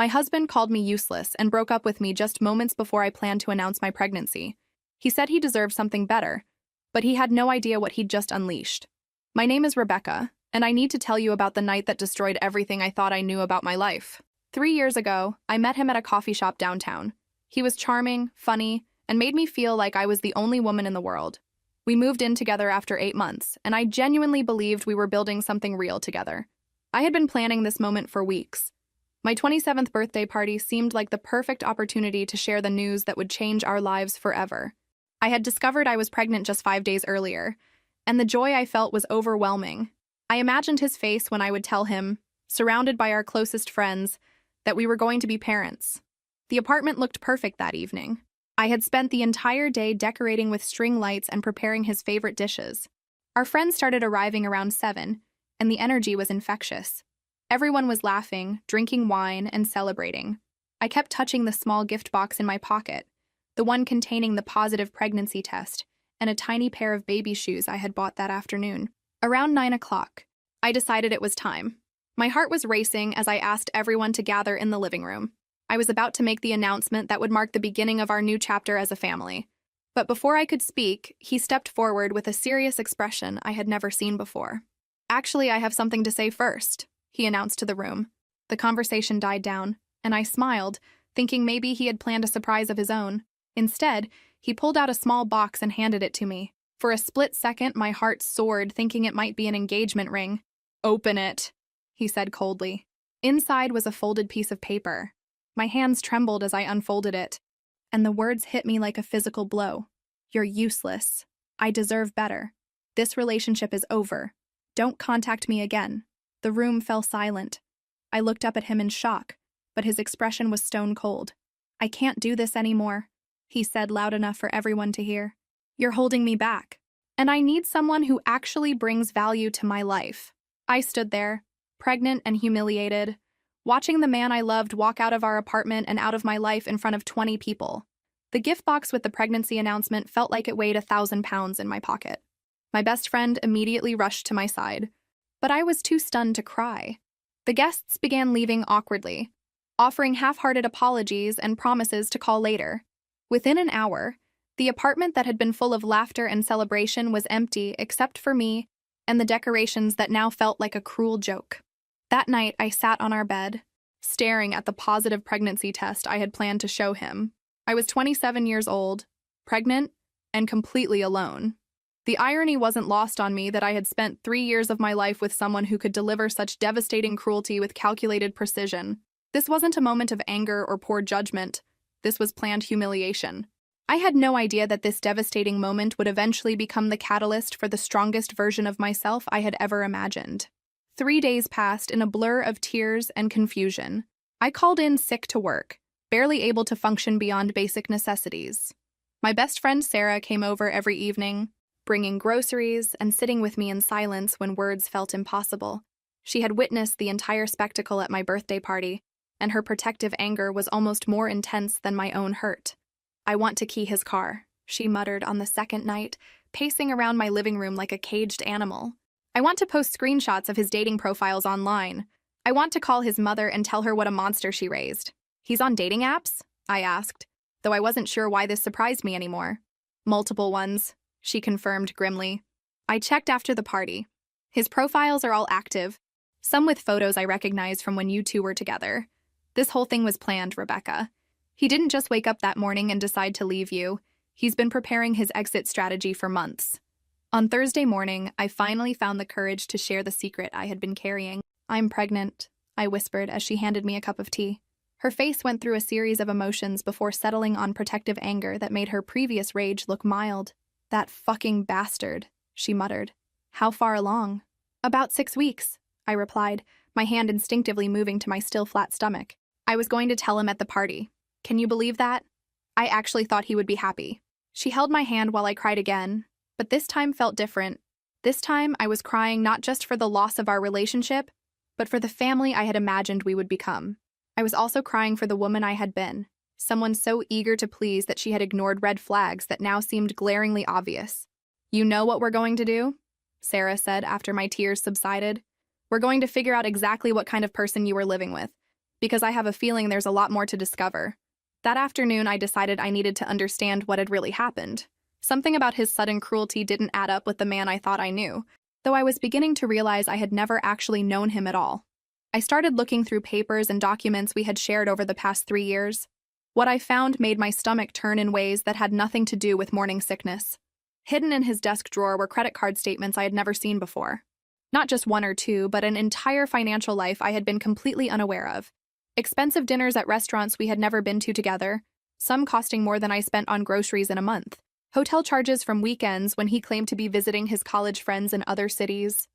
My husband called me useless and broke up with me just moments before I planned to announce my pregnancy. He said he deserved something better, but he had no idea what he'd just unleashed. My name is Rebecca, and I need to tell you about the night that destroyed everything I thought I knew about my life. 3 years ago, I met him at a coffee shop downtown. He was charming, funny, and made me feel like I was the only woman in the world. We moved in together after 8 months, and I genuinely believed we were building something real together. I had been planning this moment for weeks. My 27th birthday party seemed like the perfect opportunity to share the news that would change our lives forever. I had discovered I was pregnant just 5 days earlier, and the joy I felt was overwhelming. I imagined his face when I would tell him, surrounded by our closest friends, that we were going to be parents. The apartment looked perfect that evening. I had spent the entire day decorating with string lights and preparing his favorite dishes. Our friends started arriving around 7, and the energy was infectious. Everyone was laughing, drinking wine, and celebrating. I kept touching the small gift box in my pocket, the one containing the positive pregnancy test, and a tiny pair of baby shoes I had bought that afternoon. Around 9 o'clock, I decided it was time. My heart was racing as I asked everyone to gather in the living room. I was about to make the announcement that would mark the beginning of our new chapter as a family. But before I could speak, he stepped forward with a serious expression I had never seen before. "Actually, I have something to say first," he announced to the room. The conversation died down, and I smiled, thinking maybe he had planned a surprise of his own. Instead, he pulled out a small box and handed it to me. For a split second, my heart soared, thinking it might be an engagement ring. "Open it," he said coldly. Inside was a folded piece of paper. My hands trembled as I unfolded it, and the words hit me like a physical blow. "You're useless. I deserve better. This relationship is over. Don't contact me again." The room fell silent. I looked up at him in shock, but his expression was stone cold. "I can't do this anymore," he said loud enough for everyone to hear. "You're holding me back, and I need someone who actually brings value to my life." I stood there, pregnant and humiliated, watching the man I loved walk out of our apartment and out of my life in front of 20 people. The gift box with the pregnancy announcement felt like it weighed 1,000 pounds in my pocket. My best friend immediately rushed to my side, but I was too stunned to cry. The guests began leaving awkwardly, offering half-hearted apologies and promises to call later. Within an hour, the apartment that had been full of laughter and celebration was empty except for me and the decorations that now felt like a cruel joke. That night, I sat on our bed, staring at the positive pregnancy test I had planned to show him. I was 27 years old, pregnant, and completely alone. The irony wasn't lost on me that I had spent 3 years of my life with someone who could deliver such devastating cruelty with calculated precision. This wasn't a moment of anger or poor judgment. This was planned humiliation. I had no idea that this devastating moment would eventually become the catalyst for the strongest version of myself I had ever imagined. 3 days passed in a blur of tears and confusion. I called in sick to work, barely able to function beyond basic necessities. My best friend Sarah came over every evening, bringing groceries and sitting with me in silence when words felt impossible. She had witnessed the entire spectacle at my birthday party, and her protective anger was almost more intense than my own hurt. "I want to key his car," she muttered on the second night, pacing around my living room like a caged animal. "I want to post screenshots of his dating profiles online. I want to call his mother and tell her what a monster she raised." "He's on dating apps?" I asked, though I wasn't sure why this surprised me anymore. "Multiple ones," she confirmed grimly. I checked after the party. His profiles are all active, some with photos I recognize from when you two were together. This whole thing was planned, Rebecca. He didn't just wake up that morning and decide to leave you. He's been preparing his exit strategy for months. On Thursday morning, I finally found the courage to share the secret I had been carrying. "I'm pregnant," I whispered as she handed me a cup of tea. Her face went through a series of emotions before settling on protective anger that made her previous rage look mild. "That fucking bastard," she muttered. "How far along?" "About 6 weeks," I replied, my hand instinctively moving to my still flat stomach. "I was going to tell him at the party. Can you believe that? I actually thought he would be happy." She held my hand while I cried again, but this time felt different. This time I was crying not just for the loss of our relationship, but for the family I had imagined we would become. I was also crying for the woman I had been, someone so eager to please that she had ignored red flags that now seemed glaringly obvious. "You know what we're going to do?" Sarah said after my tears subsided. "We're going to figure out exactly what kind of person you were living with. because I have a feeling there's a lot more to discover. That afternoon, I decided I needed to understand what had really happened. Something about his sudden cruelty didn't add up with the man I thought I knew, though I was beginning to realize I had never actually known him at all. I started looking through papers and documents we had shared over the past 3 years. What I found made my stomach turn in ways that had nothing to do with morning sickness. Hidden in his desk drawer were credit card statements I had never seen before. Not just one or two, but an entire financial life I had been completely unaware of. Expensive dinners at restaurants we had never been to together, some costing more than I spent on groceries in a month. Hotel charges from weekends when he claimed to be visiting his college friends in other cities.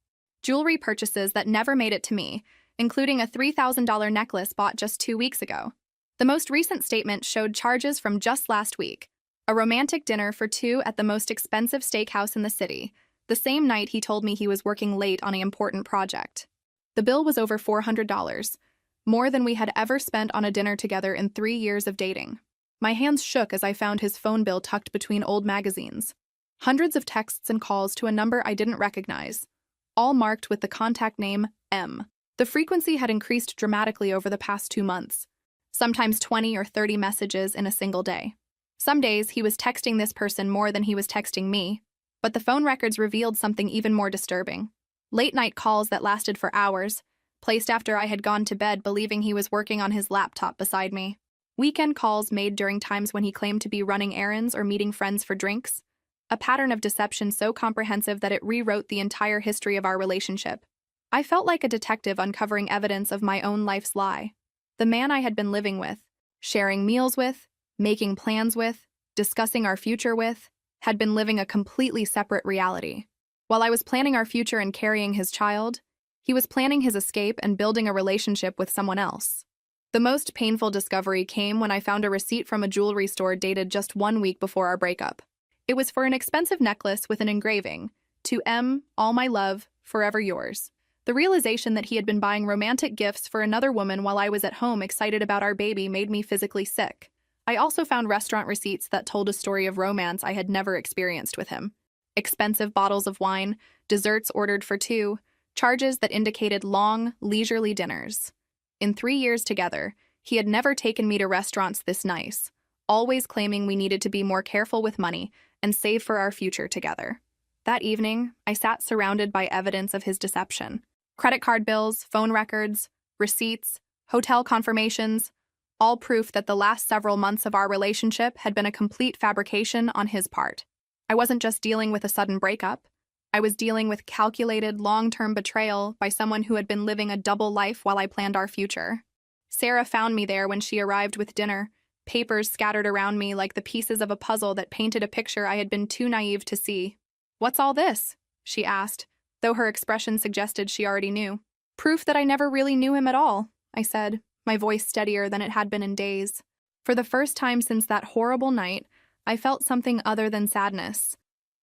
Jewelry purchases that never made it to me, including a $3,000 necklace bought just 2 weeks ago. The most recent statement showed charges from just last week. A romantic dinner for two at the most expensive steakhouse in the city, the same night he told me he was working late on an important project. The bill was over $400, more than we had ever spent on a dinner together in 3 years of dating. My hands shook as I found his phone bill tucked between old magazines. Hundreds of texts and calls to a number I didn't recognize, all marked with the contact name M. The frequency had increased dramatically over the past 2 months, sometimes 20 or 30 messages in a single day. Some days he was texting this person more than he was texting me, but the phone records revealed something even more disturbing. Late-night calls that lasted for hours, placed after I had gone to bed believing he was working on his laptop beside me. Weekend calls made during times when he claimed to be running errands or meeting friends for drinks. A pattern of deception so comprehensive that it rewrote the entire history of our relationship. I felt like a detective uncovering evidence of my own life's lie. The man I had been living with, sharing meals with, making plans with, discussing our future with, had been living a completely separate reality. While I was planning our future and carrying his child, he was planning his escape and building a relationship with someone else. The most painful discovery came when I found a receipt from a jewelry store dated just 1 week before our breakup. It was for an expensive necklace with an engraving, "To M, all my love, forever yours." The realization that he had been buying romantic gifts for another woman while I was at home excited about our baby made me physically sick. I also found restaurant receipts that told a story of romance I had never experienced with him. Expensive bottles of wine, desserts ordered for two, charges that indicated long, leisurely dinners. In 3 years together, he had never taken me to restaurants this nice, always claiming we needed to be more careful with money and save for our future together. That evening, I sat surrounded by evidence of his deception. Credit card bills, phone records, receipts, hotel confirmations, all proof that the last several months of our relationship had been a complete fabrication on his part. I wasn't just dealing with a sudden breakup. I was dealing with calculated, long-term betrayal by someone who had been living a double life while I planned our future. Sarah found me there when she arrived with dinner, papers scattered around me like the pieces of a puzzle that painted a picture I had been too naive to see. "What's all this?" she asked, though her expression suggested she already knew. "Proof that I never really knew him at all," I said, my voice steadier than it had been in days. For the first time since that horrible night, I felt something other than sadness.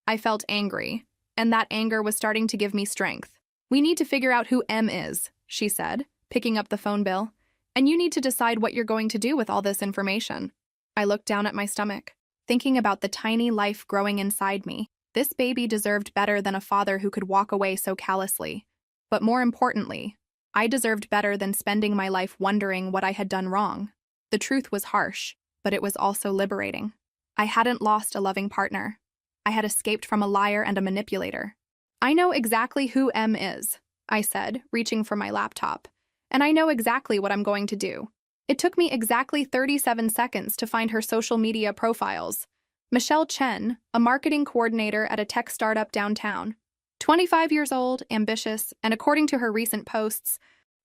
I felt angry, and that anger was starting to give me strength. "We need to figure out who M is," she said, picking up the phone bill, "and you need to decide what you're going to do with all this information." I looked down at my stomach, thinking about the tiny life growing inside me. This baby deserved better than a father who could walk away so callously. But more importantly, I deserved better than spending my life wondering what I had done wrong. The truth was harsh, but it was also liberating. I hadn't lost a loving partner. I had escaped from a liar and a manipulator. "I know exactly who M is," I said, reaching for my laptop. "And I know exactly what I'm going to do." It took me exactly 37 seconds to find her social media profiles. Michelle Chen, a marketing coordinator at a tech startup downtown. 25 years old, ambitious, and according to her recent posts,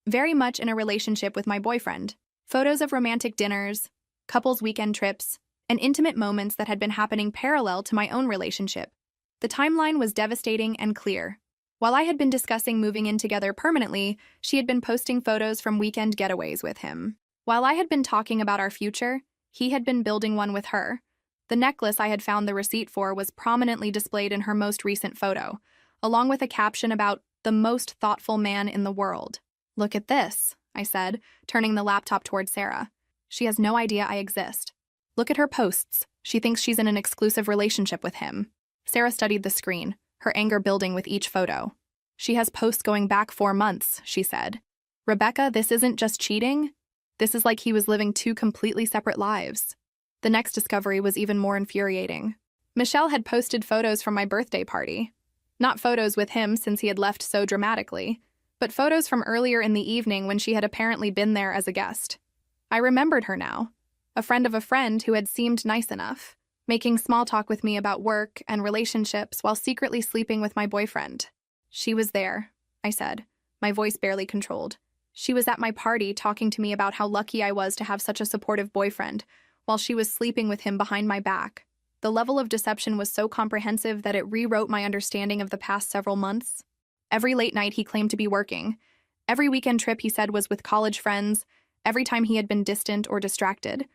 very much in a relationship with my boyfriend. Photos of romantic dinners, couples' weekend trips, and intimate moments that had been happening parallel to my own relationship. The timeline was devastating and clear. While I had been discussing moving in together permanently, she had been posting photos from weekend getaways with him. While I had been talking about our future, he had been building one with her. The necklace I had found the receipt for was prominently displayed in her most recent photo, along with a caption about "the most thoughtful man in the world." "Look at this," I said, turning the laptop toward Sarah. "She has no idea I exist. Look at her posts. She thinks she's in an exclusive relationship with him." Sarah studied the screen, her anger building with each photo. "She has posts going back 4 months," she said. "Rebecca, this isn't just cheating. This is like he was living two completely separate lives. The next discovery was even more infuriating. Michelle had posted photos from my birthday party. Not photos with him since he had left so dramatically, but photos from earlier in the evening when she had apparently been there as a guest. I remembered her now, a friend of a friend who had seemed nice enough, making small talk with me about work and relationships while secretly sleeping with my boyfriend. She was there, I said, my voice barely controlled. She was at my party talking to me about how lucky I was to have such a supportive boyfriend, while she was sleeping with him behind my back. The level of deception was so comprehensive that it rewrote my understanding of the past several months. Every late night he claimed to be working. Every weekend trip he said was with college friends. Every time he had been distant or distracted.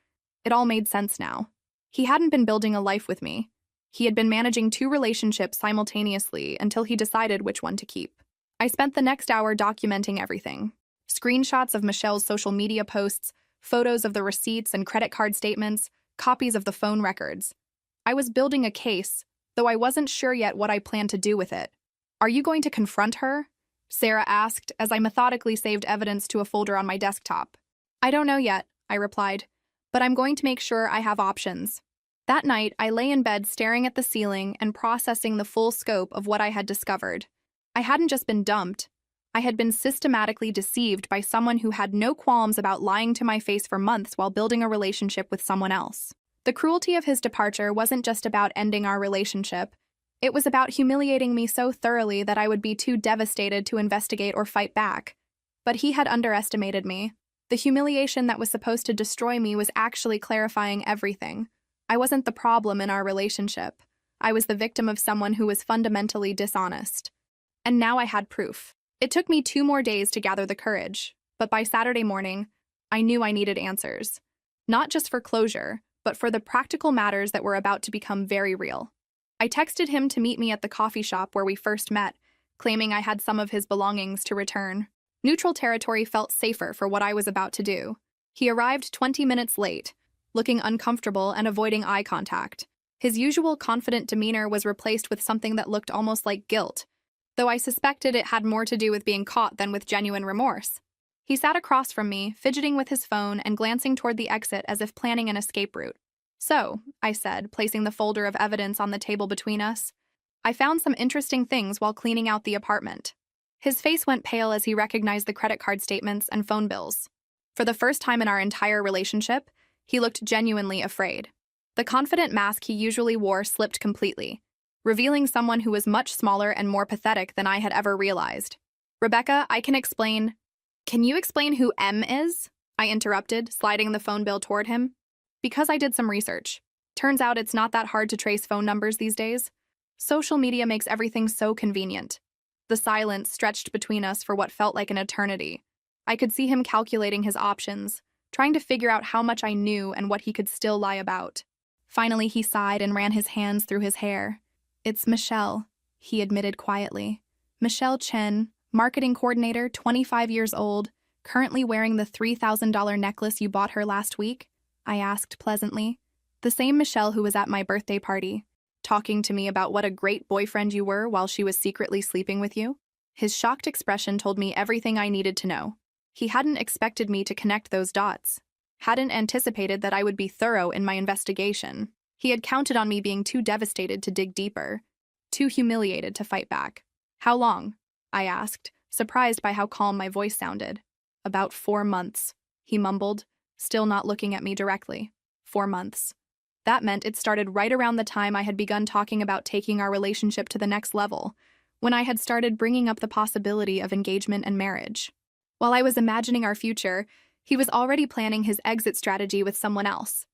It all made sense now. He hadn't been building a life with me. He had been managing two relationships simultaneously until he decided which one to keep. I spent the next hour documenting everything. Screenshots of Michelle's social media posts, photos of the receipts and credit card statements, copies of the phone records. I was building a case, though I wasn't sure yet what I planned to do with it. "Are you going to confront her?" Sarah asked as I methodically saved evidence to a folder on my desktop. "I don't know yet," I replied, "but I'm going to make sure I have options." That night, I lay in bed staring at the ceiling and processing the full scope of what I had discovered. I hadn't just been dumped. I had been systematically deceived by someone who had no qualms about lying to my face for months while building a relationship with someone else. The cruelty of his departure wasn't just about ending our relationship. It was about humiliating me so thoroughly that I would be too devastated to investigate or fight back. But he had underestimated me. The humiliation that was supposed to destroy me was actually clarifying everything. I wasn't the problem in our relationship. I was the victim of someone who was fundamentally dishonest. And now I had proof. It took me 2 more days to gather the courage, but by Saturday morning, I knew I needed answers. Not just for closure, but for the practical matters that were about to become very real. I texted him to meet me at the coffee shop where we first met, claiming I had some of his belongings to return. Neutral territory felt safer for what I was about to do. He arrived 20 minutes late, looking uncomfortable and avoiding eye contact. His usual confident demeanor was replaced with something that looked almost like guilt, though I suspected it had more to do with being caught than with genuine remorse. He sat across from me, fidgeting with his phone and glancing toward the exit as if planning an escape route. "So," I said, placing the folder of evidence on the table between us, "I found some interesting things while cleaning out the apartment." His face went pale as he recognized the credit card statements and phone bills. For the first time in our entire relationship, he looked genuinely afraid. The confident mask he usually wore slipped completely, revealing someone who was much smaller and more pathetic than I had ever realized. "Rebecca, I can explain—" "Can you explain who M is?" I interrupted, sliding the phone bill toward him. "Because I did some research. Turns out it's not that hard to trace phone numbers these days. Social media makes everything so convenient." The silence stretched between us for what felt like an eternity. I could see him calculating his options, trying to figure out how much I knew and what he could still lie about. Finally, he sighed and ran his hands through his hair. "It's Michelle," he admitted quietly. "Michelle Chen, marketing coordinator, 25 years old, currently wearing the $3,000 necklace you bought her last week?" I asked pleasantly. "The same Michelle who was at my birthday party, talking to me about what a great boyfriend you were while she was secretly sleeping with you?" His shocked expression told me everything I needed to know. He hadn't expected me to connect those dots, hadn't anticipated that I would be thorough in my investigation. He had counted on me being too devastated to dig deeper, too humiliated to fight back. "How long?" I asked, surprised by how calm my voice sounded. "About 4 months," he mumbled, still not looking at me directly. 4 months. That meant it started right around the time I had begun talking about taking our relationship to the next level, when I had started bringing up the possibility of engagement and marriage. While I was imagining our future, he was already planning his exit strategy with someone else.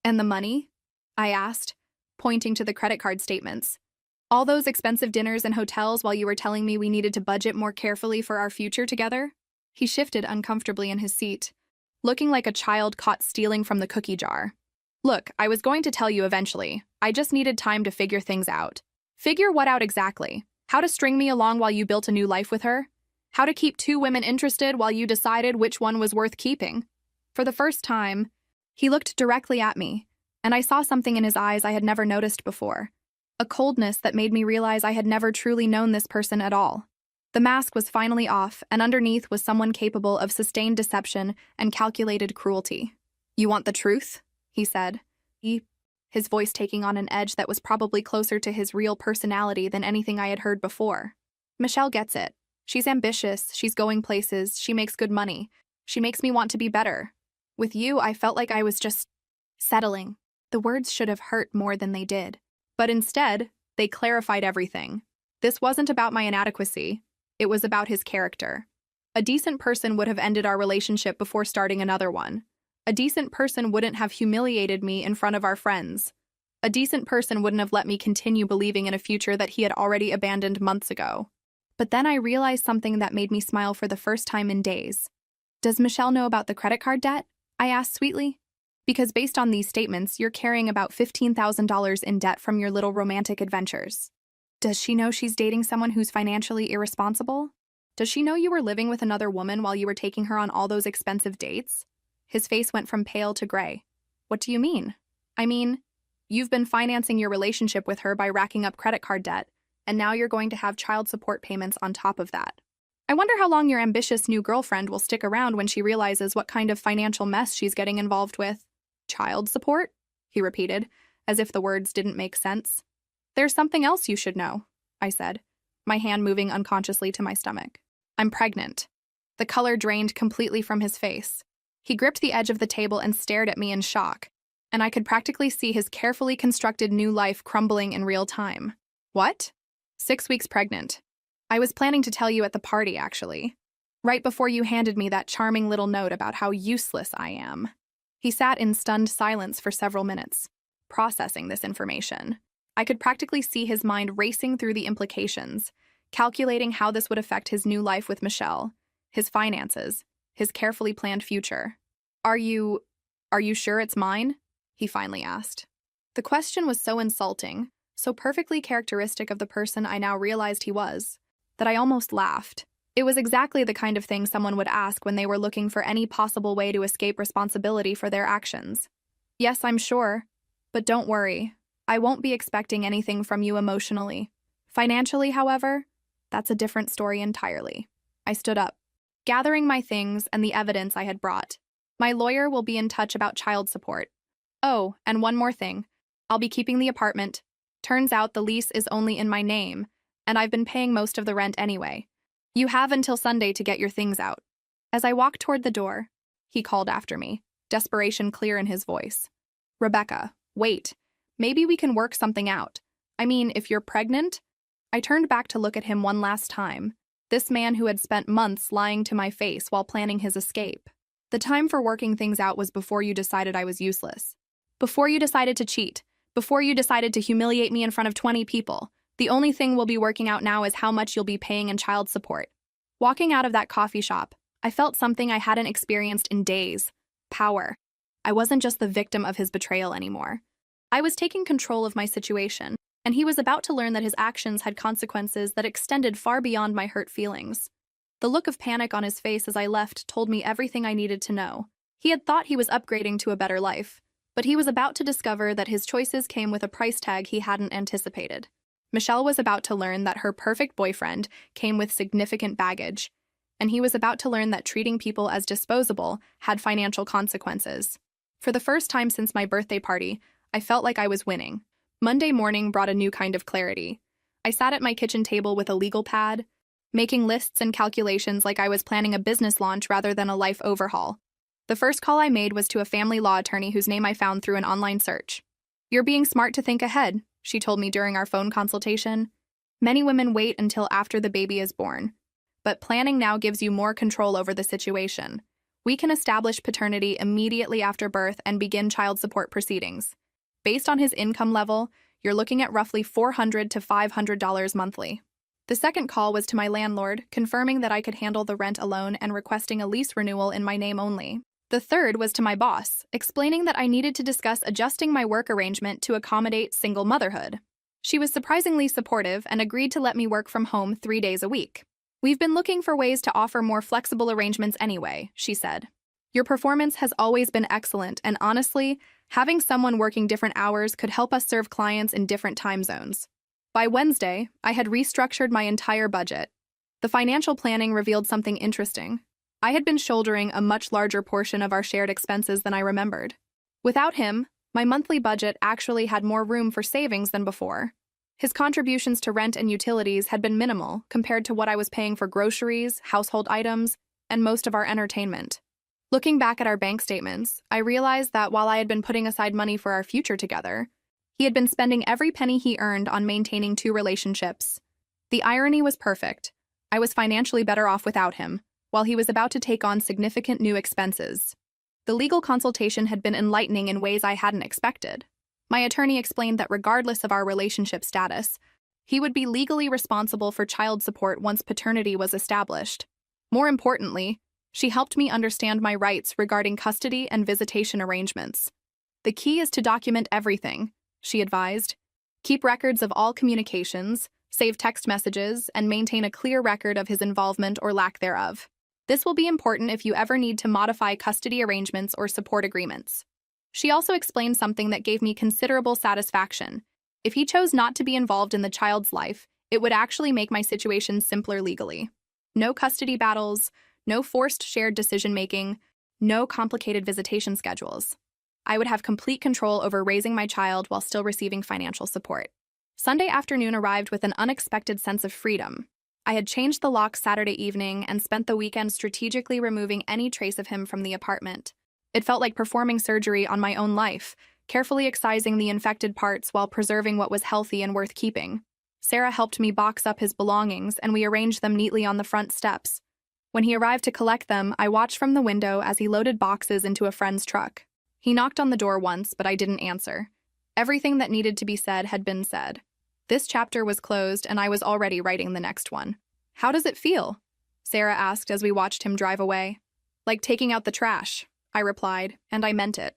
"And the money?" I asked, pointing to the credit card statements. "All those expensive dinners and hotels while you were telling me we needed to budget more carefully for our future together?" He shifted uncomfortably in his seat, looking like a child caught stealing from the cookie jar. "Look, I was going to tell you eventually. I just needed time to figure things out." "Figure what out exactly? How to string me along while you built a new life with her? How to keep 2 women interested while you decided which one was worth keeping?" For the first time, he looked directly at me, and I saw something in his eyes I had never noticed before. A coldness that made me realize I had never truly known this person at all. The mask was finally off, and underneath was someone capable of sustained deception and calculated cruelty. "You want the truth?" he said, his voice taking on an edge that was probably closer to his real personality than anything I had heard before. "Michelle gets it. She's ambitious, she's going places, she makes good money. She makes me want to be better. With you, I felt like I was just settling." The words should have hurt more than they did. But instead, they clarified everything. This wasn't about my inadequacy. It was about his character. A decent person would have ended our relationship before starting another one. A decent person wouldn't have humiliated me in front of our friends. A decent person wouldn't have let me continue believing in a future that he had already abandoned months ago. But then I realized something that made me smile for the first time in days. "Does Michelle know about the credit card debt?" I asked sweetly. "Because based on these statements, you're carrying about $15,000 in debt from your little romantic adventures. Does she know she's dating someone who's financially irresponsible? Does she know you were living with another woman while you were taking her on all those expensive dates?" His face went from pale to gray. "What do you mean?" "I mean, you've been financing your relationship with her by racking up credit card debt, and now you're going to have child support payments on top of that. I wonder how long your ambitious new girlfriend will stick around when she realizes what kind of financial mess she's getting involved with." "Child support?" he repeated, as if the words didn't make sense. "There's something else you should know," I said, my hand moving unconsciously to my stomach. "I'm pregnant." The color drained completely from his face. He gripped the edge of the table and stared at me in shock, and I could practically see his carefully constructed new life crumbling in real time. "What?" 6 weeks pregnant. I was planning to tell you at the party, actually. Right before you handed me that charming little note about how useless I am. He sat in stunned silence for several minutes, processing this information. I could practically see his mind racing through the implications, calculating how this would affect his new life with Michelle, his finances, his carefully planned future. Are you sure it's mine?" he finally asked. The question was so insulting, so perfectly characteristic of the person I now realized he was, that I almost laughed. It was exactly the kind of thing someone would ask when they were looking for any possible way to escape responsibility for their actions. "Yes, I'm sure. But don't worry. I won't be expecting anything from you emotionally. Financially, however, that's a different story entirely." I stood up, gathering my things and the evidence I had brought. "My lawyer will be in touch about child support. Oh, and one more thing. I'll be keeping the apartment. Turns out the lease is only in my name, and I've been paying most of the rent anyway. You have until Sunday to get your things out." As I walked toward the door, he called after me, desperation clear in his voice. "Rebecca, wait. Maybe we can work something out. I mean, if you're pregnant." I turned back to look at him one last time, this man who had spent months lying to my face while planning his escape. "The time for working things out was before you decided I was useless. Before you decided to cheat. Before you decided to humiliate me in front of 20 people. The only thing we'll be working out now is how much you'll be paying in child support." Walking out of that coffee shop, I felt something I hadn't experienced in days. Power. I wasn't just the victim of his betrayal anymore. I was taking control of my situation, and he was about to learn that his actions had consequences that extended far beyond my hurt feelings. The look of panic on his face as I left told me everything I needed to know. He had thought he was upgrading to a better life, but he was about to discover that his choices came with a price tag he hadn't anticipated. Michelle was about to learn that her perfect boyfriend came with significant baggage, and he was about to learn that treating people as disposable had financial consequences. For the first time since my birthday party, I felt like I was winning. Monday morning brought a new kind of clarity. I sat at my kitchen table with a legal pad, making lists and calculations like I was planning a business launch rather than a life overhaul. The first call I made was to a family law attorney whose name I found through an online search. "You're being smart to think ahead," she told me during our phone consultation. "Many women wait until after the baby is born, but planning now gives you more control over the situation. We can establish paternity immediately after birth and begin child support proceedings. Based on his income level, you're looking at roughly $400 to $500 monthly." The second call was to my landlord, confirming that I could handle the rent alone and requesting a lease renewal in my name only. The third was to my boss, explaining that I needed to discuss adjusting my work arrangement to accommodate single motherhood. She was surprisingly supportive and agreed to let me work from home 3 days a week. "We've been looking for ways to offer more flexible arrangements anyway," she said. "Your performance has always been excellent, and honestly, having someone working different hours could help us serve clients in different time zones." By Wednesday, I had restructured my entire budget. The financial planning revealed something interesting. I had been shouldering a much larger portion of our shared expenses than I remembered. Without him, my monthly budget actually had more room for savings than before. His contributions to rent and utilities had been minimal compared to what I was paying for groceries, household items, and most of our entertainment. Looking back at our bank statements, I realized that while I had been putting aside money for our future together, he had been spending every penny he earned on maintaining two relationships. The irony was perfect. I was financially better off without him, while he was about to take on significant new expenses. The legal consultation had been enlightening in ways I hadn't expected. My attorney explained that regardless of our relationship status, he would be legally responsible for child support once paternity was established. More importantly, she helped me understand my rights regarding custody and visitation arrangements. The key is to document everything, she advised. Keep records of all communications, save text messages, and maintain a clear record of his involvement or lack thereof. This will be important if you ever need to modify custody arrangements or support agreements. She also explained something that gave me considerable satisfaction. If he chose not to be involved in the child's life, it would actually make my situation simpler legally. No custody battles, no forced shared decision-making, no complicated visitation schedules. I would have complete control over raising my child while still receiving financial support. Sunday afternoon arrived with an unexpected sense of freedom. I had changed the locks Saturday evening and spent the weekend strategically removing any trace of him from the apartment. It felt like performing surgery on my own life, carefully excising the infected parts while preserving what was healthy and worth keeping. Sarah helped me box up his belongings, and we arranged them neatly on the front steps. When he arrived to collect them, I watched from the window as he loaded boxes into a friend's truck. He knocked on the door once, but I didn't answer. Everything that needed to be said had been said. This chapter was closed, and I was already writing the next one. "How does it feel?" Sarah asked as we watched him drive away. "Like taking out the trash," I replied, and I meant it.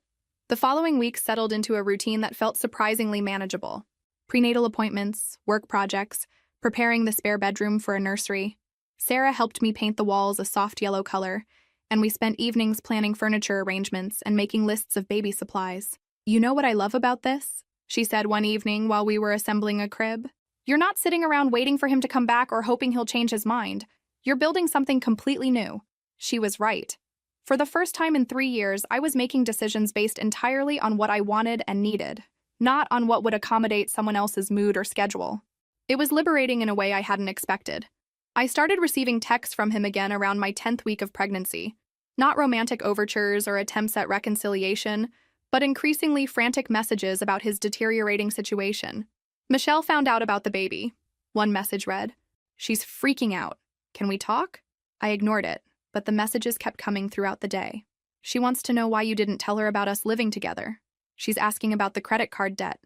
The following week settled into a routine that felt surprisingly manageable. Prenatal appointments, work projects, preparing the spare bedroom for a nursery. Sarah helped me paint the walls a soft yellow color, and we spent evenings planning furniture arrangements and making lists of baby supplies. "You know what I love about this?" she said one evening while we were assembling a crib. "You're not sitting around waiting for him to come back or hoping he'll change his mind. You're building something completely new." She was right. For the first time in 3 years, I was making decisions based entirely on what I wanted and needed, not on what would accommodate someone else's mood or schedule. It was liberating in a way I hadn't expected. I started receiving texts from him again around my 10th week of pregnancy. Not romantic overtures or attempts at reconciliation, but increasingly frantic messages about his deteriorating situation. "Michelle found out about the baby," one message read. "She's freaking out. Can we talk?" I ignored it, but the messages kept coming throughout the day. "She wants to know why you didn't tell her about us living together. She's asking about the credit card debt.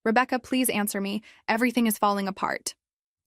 Rebecca, please answer me. Everything is falling apart."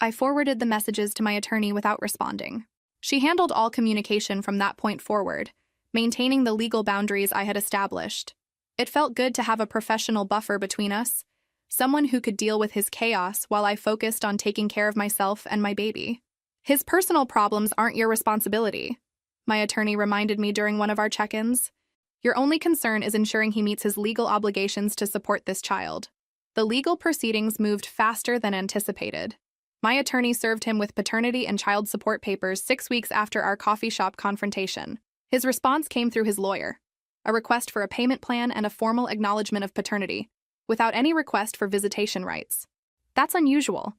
I forwarded the messages to my attorney without responding. She handled all communication from that point forward, maintaining the legal boundaries I had established. It felt good to have a professional buffer between us, someone who could deal with his chaos while I focused on taking care of myself and my baby. "His personal problems aren't your responsibility," my attorney reminded me during one of our check-ins. "Your only concern is ensuring he meets his legal obligations to support this child." The legal proceedings moved faster than anticipated. My attorney served him with paternity and child support papers 6 weeks after our coffee shop confrontation. His response came through his lawyer: a request for a payment plan and a formal acknowledgement of paternity, without any request for visitation rights. "That's unusual,"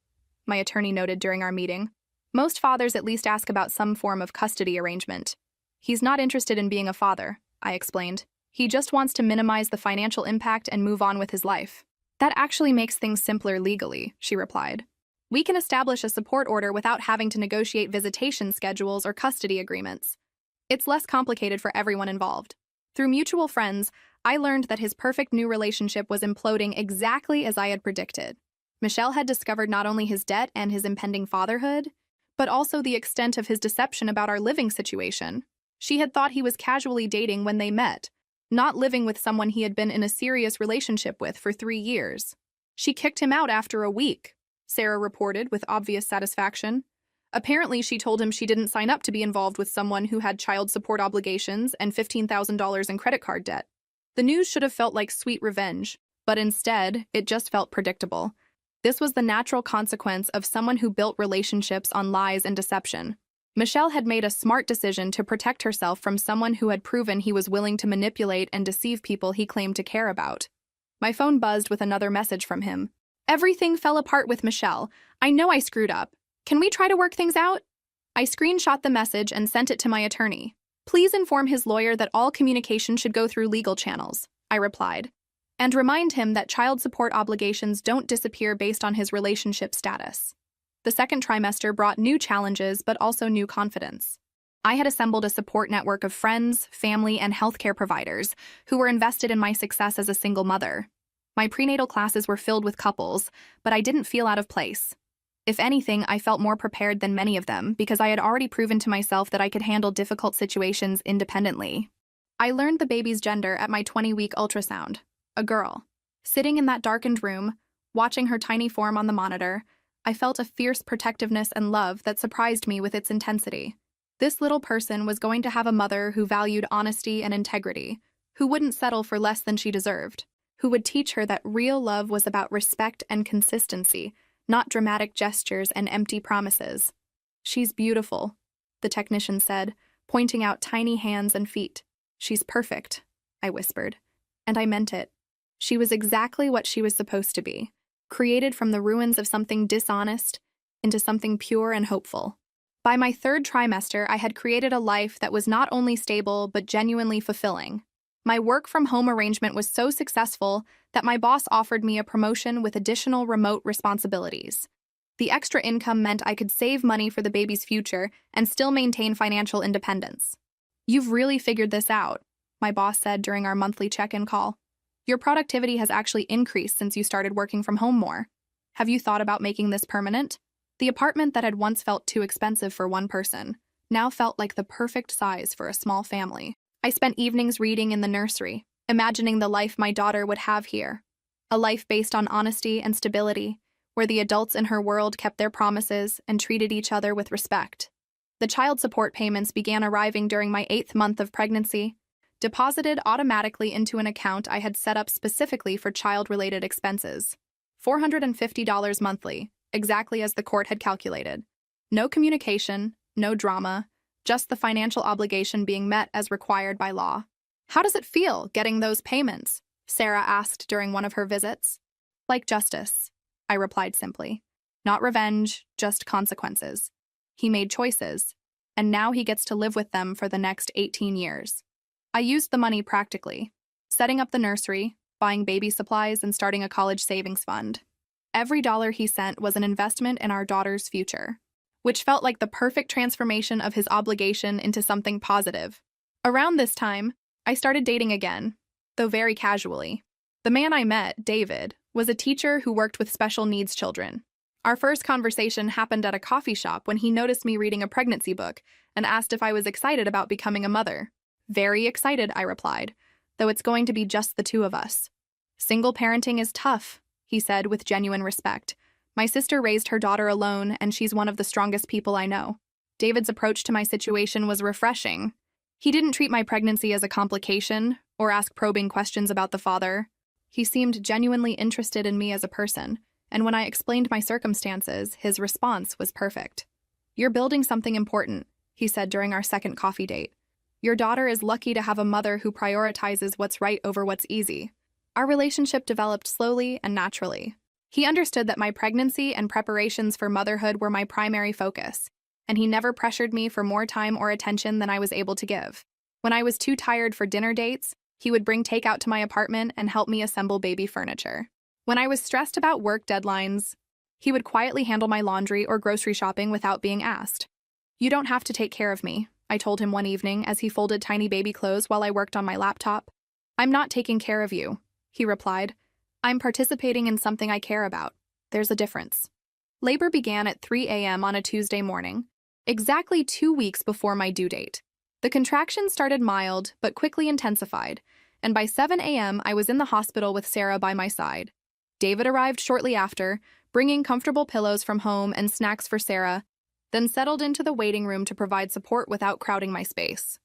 my attorney noted during our meeting. "Most fathers at least ask about some form of custody arrangement." "He's not interested in being a father," I explained. "He just wants to minimize the financial impact and move on with his life." "That actually makes things simpler legally," she replied. "We can establish a support order without having to negotiate visitation schedules or custody agreements. It's less complicated for everyone involved." Through mutual friends, I learned that his perfect new relationship was imploding exactly as I had predicted. Michelle had discovered not only his debt and his impending fatherhood, but also the extent of his deception about our living situation. She had thought he was casually dating when they met, not living with someone he had been in a serious relationship with for 3 years. "She kicked him out after a week," Sarah reported with obvious satisfaction. "Apparently, she told him she didn't sign up to be involved with someone who had child support obligations and $15,000 in credit card debt." The news should have felt like sweet revenge, but instead, it just felt predictable. This was the natural consequence of someone who built relationships on lies and deception. Michelle had made a smart decision to protect herself from someone who had proven he was willing to manipulate and deceive people he claimed to care about. My phone buzzed with another message from him. Everything fell apart with Michelle. I know I screwed up. Can we try to work things out? I screenshot the message and sent it to my attorney. Please inform his lawyer that all communication should go through legal channels, I replied, and remind him that child support obligations don't disappear based on his relationship status. The second trimester brought new challenges but also new confidence. I had assembled a support network of friends, family, and healthcare providers who were invested in my success as a single mother. My prenatal classes were filled with couples, but I didn't feel out of place. If anything, I felt more prepared than many of them because I had already proven to myself that I could handle difficult situations independently. I learned the baby's gender at my 20-week ultrasound, a girl. Sitting in that darkened room, watching her tiny form on the monitor, I felt a fierce protectiveness and love that surprised me with its intensity. This little person was going to have a mother who valued honesty and integrity, who wouldn't settle for less than she deserved, who would teach her that real love was about respect and consistency, not dramatic gestures and empty promises. She's beautiful, the technician said, pointing out tiny hands and feet. She's perfect, I whispered, and I meant it. She was exactly what she was supposed to be, created from the ruins of something dishonest into something pure and hopeful. By my third trimester, I had created a life that was not only stable but genuinely fulfilling. My work-from-home arrangement was so successful that my boss offered me a promotion with additional remote responsibilities. The extra income meant I could save money for the baby's future and still maintain financial independence. You've really figured this out, my boss said during our monthly check-in call. Your productivity has actually increased since you started working from home more. Have you thought about making this permanent? The apartment that had once felt too expensive for one person now felt like the perfect size for a small family. I spent evenings reading in the nursery, imagining the life my daughter would have here. A life based on honesty and stability, where the adults in her world kept their promises and treated each other with respect. The child support payments began arriving during my 8th month of pregnancy, deposited automatically into an account I had set up specifically for child-related expenses. $450 monthly, exactly as the court had calculated. No communication, no drama, just the financial obligation being met as required by law. How does it feel, getting those payments? Sarah asked during one of her visits. Like justice, I replied simply. Not revenge, just consequences. He made choices, and now he gets to live with them for the next 18 years. I used the money practically, setting up the nursery, buying baby supplies, and starting a college savings fund. Every dollar he sent was an investment in our daughter's future, which felt like the perfect transformation of his obligation into something positive. Around this time, I started dating again, though very casually. The man I met, David, was a teacher who worked with special needs children. Our first conversation happened at a coffee shop when he noticed me reading a pregnancy book and asked if I was excited about becoming a mother. Very excited, I replied, though it's going to be just the two of us. Single parenting is tough, he said with genuine respect. My sister raised her daughter alone, and she's one of the strongest people I know. David's approach to my situation was refreshing. He didn't treat my pregnancy as a complication or ask probing questions about the father. He seemed genuinely interested in me as a person, and when I explained my circumstances, his response was perfect. You're building something important, he said during our second coffee date. Your daughter is lucky to have a mother who prioritizes what's right over what's easy. Our relationship developed slowly and naturally. He understood that my pregnancy and preparations for motherhood were my primary focus, and he never pressured me for more time or attention than I was able to give. When I was too tired for dinner dates, he would bring takeout to my apartment and help me assemble baby furniture. When I was stressed about work deadlines, he would quietly handle my laundry or grocery shopping without being asked. You don't have to take care of me, I told him one evening as he folded tiny baby clothes while I worked on my laptop. I'm not taking care of you, he replied. I'm participating in something I care about. There's a difference. Labor began at 3 a.m. on a Tuesday morning, exactly 2 weeks before my due date. The contractions started mild, but quickly intensified, and by 7 a.m. I was in the hospital with Sarah by my side. David arrived shortly after, bringing comfortable pillows from home and snacks for Sarah, then settled into the waiting room to provide support without crowding my space.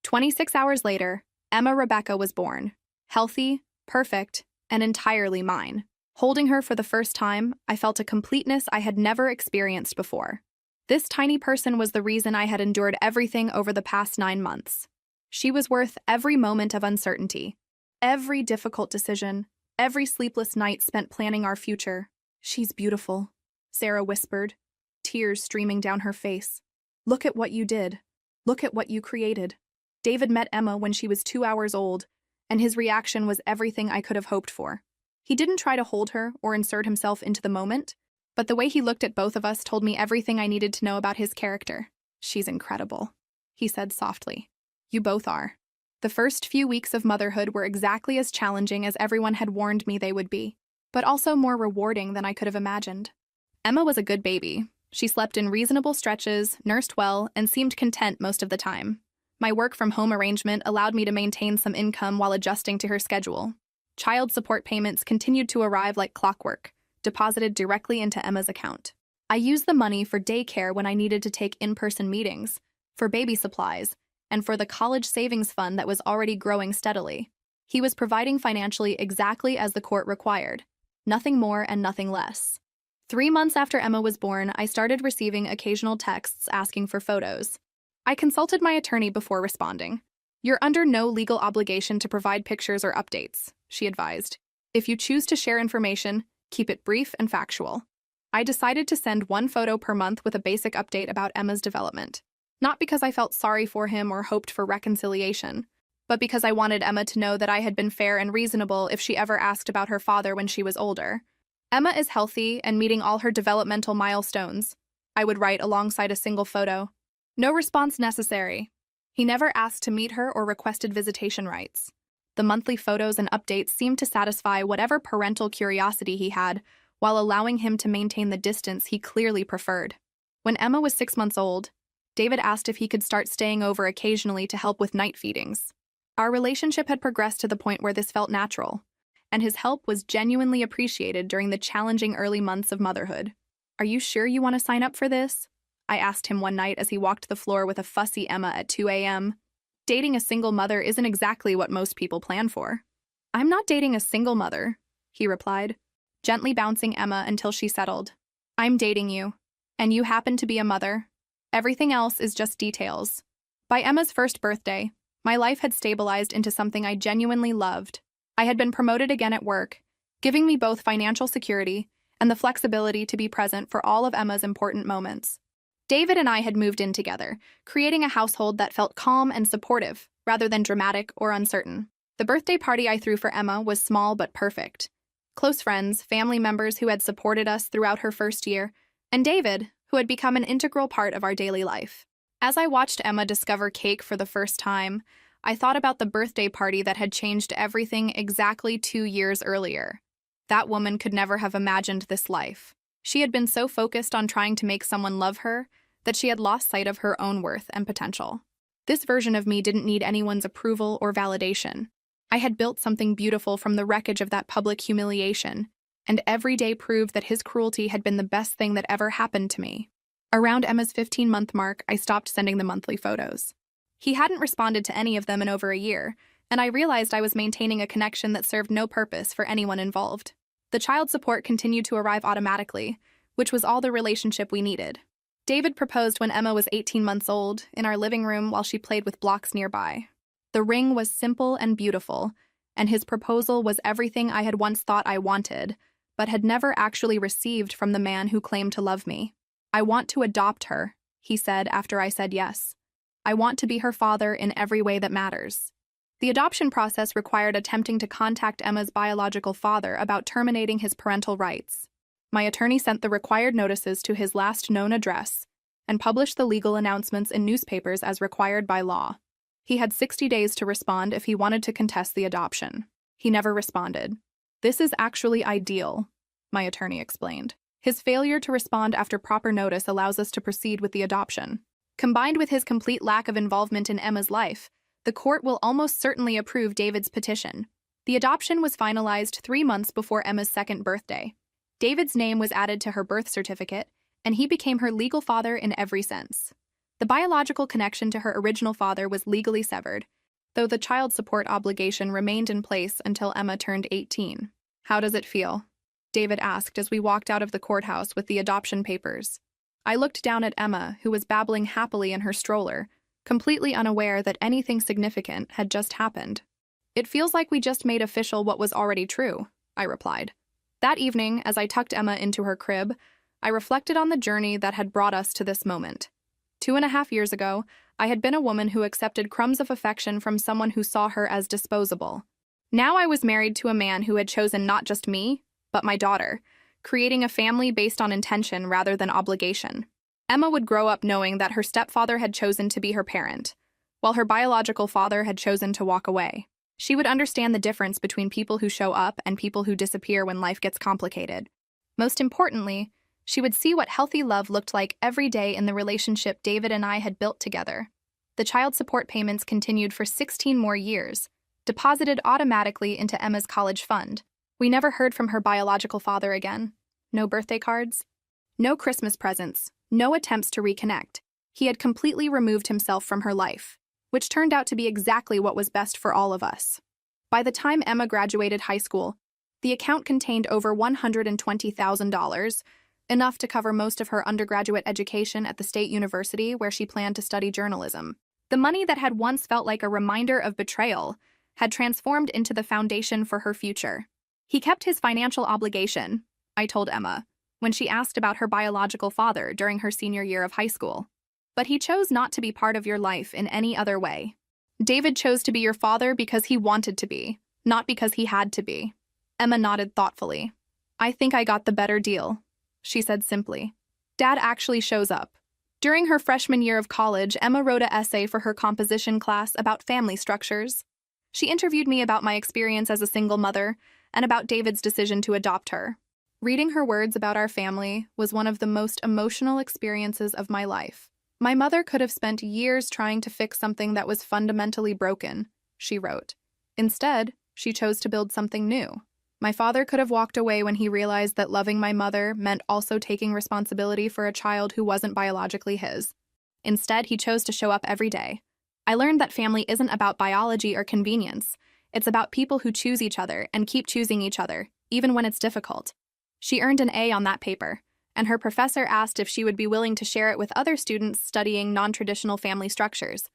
26 hours later, Emma Rebecca was born, healthy, perfect, and entirely mine. Holding her for the first time, I felt a completeness I had never experienced before. This tiny person was the reason I had endured everything over the past 9 months. She was worth every moment of uncertainty, every difficult decision, every sleepless night spent planning our future. "She's beautiful," Sarah whispered, tears streaming down her face. "Look at what you did. Look at what you created." David met Emma when she was 2 hours old, and his reaction was everything I could have hoped for. He didn't try to hold her or insert himself into the moment, but the way he looked at both of us told me everything I needed to know about his character. "She's incredible," he said softly. "You both are." The first few weeks of motherhood were exactly as challenging as everyone had warned me they would be, but also more rewarding than I could have imagined. Emma was a good baby. She slept in reasonable stretches, nursed well, and seemed content most of the time. My work-from-home arrangement allowed me to maintain some income while adjusting to her schedule. Child support payments continued to arrive like clockwork, deposited directly into Emma's account. I used the money for daycare when I needed to take in-person meetings, for baby supplies, and for the college savings fund that was already growing steadily. He was providing financially exactly as the court required, nothing more and nothing less. 3 months after Emma was born, I started receiving occasional texts asking for photos. I consulted my attorney before responding. "You're under no legal obligation to provide pictures or updates," she advised. "If you choose to share information, keep it brief and factual." I decided to send 1 photo per month with a basic update about Emma's development. Not because I felt sorry for him or hoped for reconciliation, but because I wanted Emma to know that I had been fair and reasonable if she ever asked about her father when she was older. "Emma is healthy and meeting all her developmental milestones," I would write alongside a single photo. No response necessary. He never asked to meet her or requested visitation rights. The monthly photos and updates seemed to satisfy whatever parental curiosity he had, while allowing him to maintain the distance he clearly preferred. When Emma was 6 months old, David asked if he could start staying over occasionally to help with night feedings. Our relationship had progressed to the point where this felt natural, and his help was genuinely appreciated during the challenging early months of motherhood. "Are you sure you want to sign up for this?" I asked him one night as he walked the floor with a fussy Emma at 2 a.m. "Dating a single mother isn't exactly what most people plan for." "I'm not dating a single mother," he replied, gently bouncing Emma until she settled. "I'm dating you, and you happen to be a mother. Everything else is just details." By Emma's first birthday, my life had stabilized into something I genuinely loved. I had been promoted again at work, giving me both financial security and the flexibility to be present for all of Emma's important moments. David and I had moved in together, creating a household that felt calm and supportive, rather than dramatic or uncertain. The birthday party I threw for Emma was small but perfect. Close friends, family members who had supported us throughout her first year, and David, who had become an integral part of our daily life. As I watched Emma discover cake for the first time, I thought about the birthday party that had changed everything exactly 2 years earlier. That woman could never have imagined this life. She had been so focused on trying to make someone love her that she had lost sight of her own worth and potential. This version of me didn't need anyone's approval or validation. I had built something beautiful from the wreckage of that public humiliation, and every day proved that his cruelty had been the best thing that ever happened to me. Around Emma's 15-month mark, I stopped sending the monthly photos. He hadn't responded to any of them in over a year, and I realized I was maintaining a connection that served no purpose for anyone involved. The child support continued to arrive automatically, which was all the relationship we needed. David proposed when Emma was 18 months old, in our living room while she played with blocks nearby. The ring was simple and beautiful, and his proposal was everything I had once thought I wanted, but had never actually received from the man who claimed to love me. "I want to adopt her," he said after I said yes. "I want to be her father in every way that matters." The adoption process required attempting to contact Emma's biological father about terminating his parental rights. My attorney sent the required notices to his last known address and published the legal announcements in newspapers as required by law. He had 60 days to respond if he wanted to contest the adoption. He never responded. "This is actually ideal," my attorney explained. "His failure to respond after proper notice allows us to proceed with the adoption. Combined with his complete lack of involvement in Emma's life, the court will almost certainly approve David's petition." The adoption was finalized 3 months before Emma's 2nd birthday. David's name was added to her birth certificate, and he became her legal father in every sense. The biological connection to her original father was legally severed, though the child support obligation remained in place until Emma turned 18. "How does it feel?" David asked as we walked out of the courthouse with the adoption papers. I looked down at Emma, who was babbling happily in her stroller, completely unaware that anything significant had just happened. It feels like we just made official what was already true, I replied. That evening, as I tucked Emma into her crib, I reflected on the journey that had brought us to this moment. 2.5 years ago, I had been a woman who accepted crumbs of affection from someone who saw her as disposable. Now I was married to a man who had chosen not just me, but my daughter, creating a family based on intention rather than obligation. Emma would grow up knowing that her stepfather had chosen to be her parent, while her biological father had chosen to walk away. She would understand the difference between people who show up and people who disappear when life gets complicated. Most importantly, she would see what healthy love looked like every day in the relationship David and I had built together. The child support payments continued for 16 more years, deposited automatically into Emma's college fund. We never heard from her biological father again. No birthday cards, no Christmas presents, no attempts to reconnect. He had completely removed himself from her life, which turned out to be exactly what was best for all of us. By the time Emma graduated high school, the account contained over $120,000, enough to cover most of her undergraduate education at the state university where she planned to study journalism. The money that had once felt like a reminder of betrayal had transformed into the foundation for her future. He kept his financial obligation, I told Emma, when she asked about her biological father during her senior year of high school. But he chose not to be part of your life in any other way. David chose to be your father because he wanted to be, not because he had to be. Emma nodded thoughtfully. I think I got the better deal, she said simply. Dad actually shows up. During her freshman year of college, Emma wrote an essay for her composition class about family structures. She interviewed me about my experience as a single mother and about David's decision to adopt her. Reading her words about our family was one of the most emotional experiences of my life. My mother could have spent years trying to fix something that was fundamentally broken, she wrote. Instead, she chose to build something new. My father could have walked away when he realized that loving my mother meant also taking responsibility for a child who wasn't biologically his. Instead, he chose to show up every day. I learned that family isn't about biology or convenience. It's about people who choose each other and keep choosing each other, even when it's difficult. She earned an A on that paper, and her professor asked if she would be willing to share it with other students studying non-traditional family structures.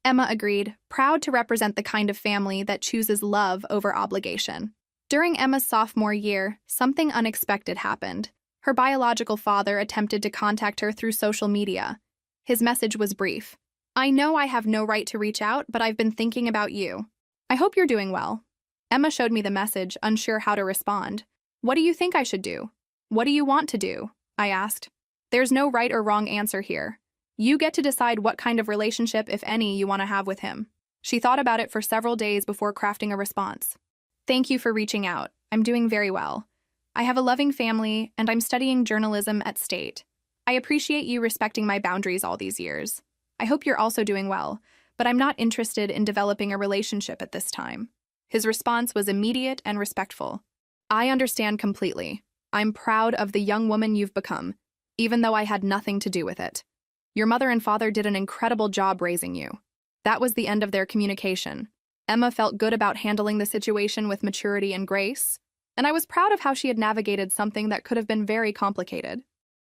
Emma agreed, proud to represent the kind of family that chooses love over obligation. During Emma's sophomore year, something unexpected happened. Her biological father attempted to contact her through social media. His message was brief. I know I have no right to reach out, but I've been thinking about you. I hope you're doing well. Emma showed me the message, unsure how to respond. What do you think I should do? What do you want to do? I asked. There's no right or wrong answer here. You get to decide what kind of relationship, if any, you want to have with him. She thought about it for several days before crafting a response. Thank you for reaching out. I'm doing very well. I have a loving family, and I'm studying journalism at State. I appreciate you respecting my boundaries all these years. I hope you're also doing well, but I'm not interested in developing a relationship at this time. His response was immediate and respectful. I understand completely. I'm proud of the young woman you've become, even though I had nothing to do with it. Your mother and father did an incredible job raising you. That was the end of their communication. Emma felt good about handling the situation with maturity and grace, and I was proud of how she had navigated something that could have been very complicated.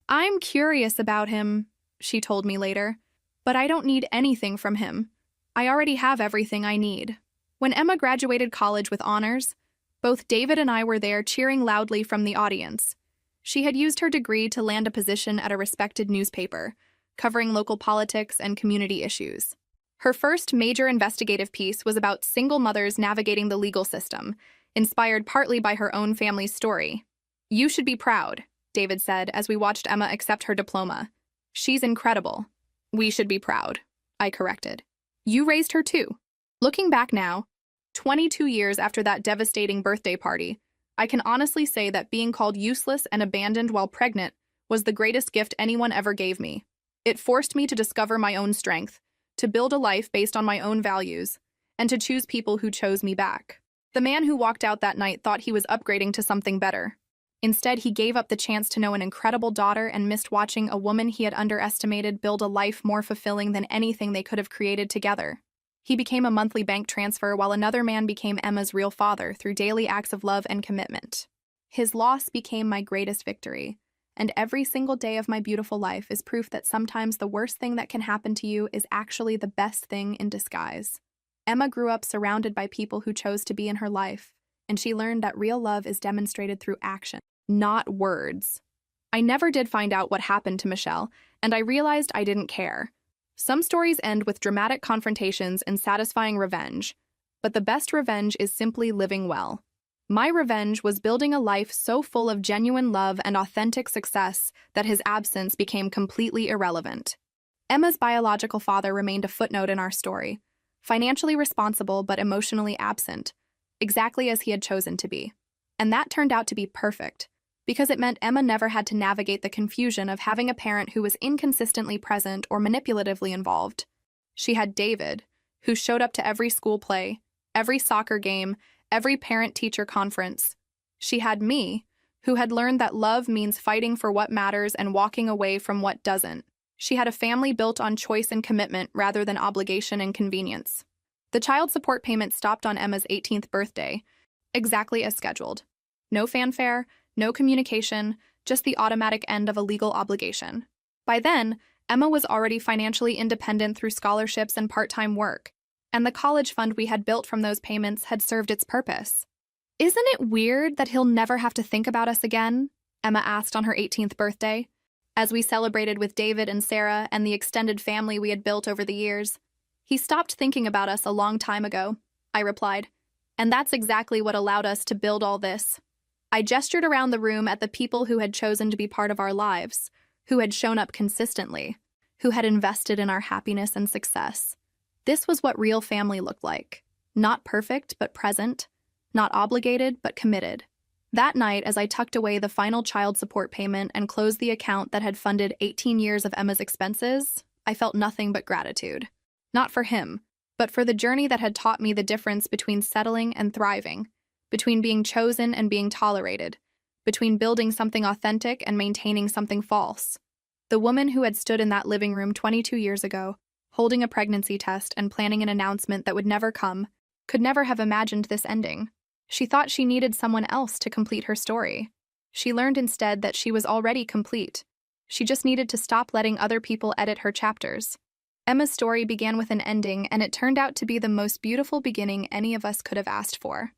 I'm curious about him, she told me later, but I don't need anything from him. I already have everything I need. When Emma graduated college with honors, both David and I were there cheering loudly from the audience. She had used her degree to land a position at a respected newspaper, covering local politics and community issues. Her first major investigative piece was about single mothers navigating the legal system, inspired partly by her own family's story. You should be proud, David said as we watched Emma accept her diploma. She's incredible. We should be proud, I corrected. You raised her too. Looking back now, 22 years after that devastating birthday party, I can honestly say that being called useless and abandoned while pregnant was the greatest gift anyone ever gave me. It forced me to discover my own strength, to build a life based on my own values, and to choose people who chose me back. The man who walked out that night thought he was upgrading to something better. Instead, he gave up the chance to know an incredible daughter and missed watching a woman he had underestimated build a life more fulfilling than anything they could have created together. He became a monthly bank transfer while another man became Emma's real father through daily acts of love and commitment. His loss became my greatest victory, and every single day of my beautiful life is proof that sometimes the worst thing that can happen to you is actually the best thing in disguise. Emma grew up surrounded by people who chose to be in her life, and she learned that real love is demonstrated through action, not words. I never did find out what happened to Michelle, and I realized I didn't care. Some stories end with dramatic confrontations and satisfying revenge, but the best revenge is simply living well. My revenge was building a life so full of genuine love and authentic success that his absence became completely irrelevant. Emma's biological father remained a footnote in our story, financially responsible but emotionally absent, exactly as he had chosen to be. And that turned out to be perfect, because it meant Emma never had to navigate the confusion of having a parent who was inconsistently present or manipulatively involved. She had David, who showed up to every school play, every soccer game, every parent-teacher conference. She had me, who had learned that love means fighting for what matters and walking away from what doesn't. She had a family built on choice and commitment rather than obligation and convenience. The child support payment stopped on Emma's 18th birthday, exactly as scheduled. No fanfare, no communication, just the automatic end of a legal obligation. By then, Emma was already financially independent through scholarships and part-time work, and the college fund we had built from those payments had served its purpose. "Isn't it weird that he'll never have to think about us again?" Emma asked on her 18th birthday, as we celebrated with David and Sarah and the extended family we had built over the years. "He stopped thinking about us a long time ago," I replied, "and that's exactly what allowed us to build all this." I gestured around the room at the people who had chosen to be part of our lives, who had shown up consistently, who had invested in our happiness and success. This was what real family looked like. Not perfect, but present. Not obligated, but committed. That night, as I tucked away the final child support payment and closed the account that had funded 18 years of Emma's expenses, I felt nothing but gratitude. Not for him, but for the journey that had taught me the difference between settling and thriving, between being chosen and being tolerated, between building something authentic and maintaining something false. The woman who had stood in that living room 22 years ago, holding a pregnancy test and planning an announcement that would never come, could never have imagined this ending. She thought she needed someone else to complete her story. She learned instead that she was already complete. She just needed to stop letting other people edit her chapters. Emma's story began with an ending, and it turned out to be the most beautiful beginning any of us could have asked for.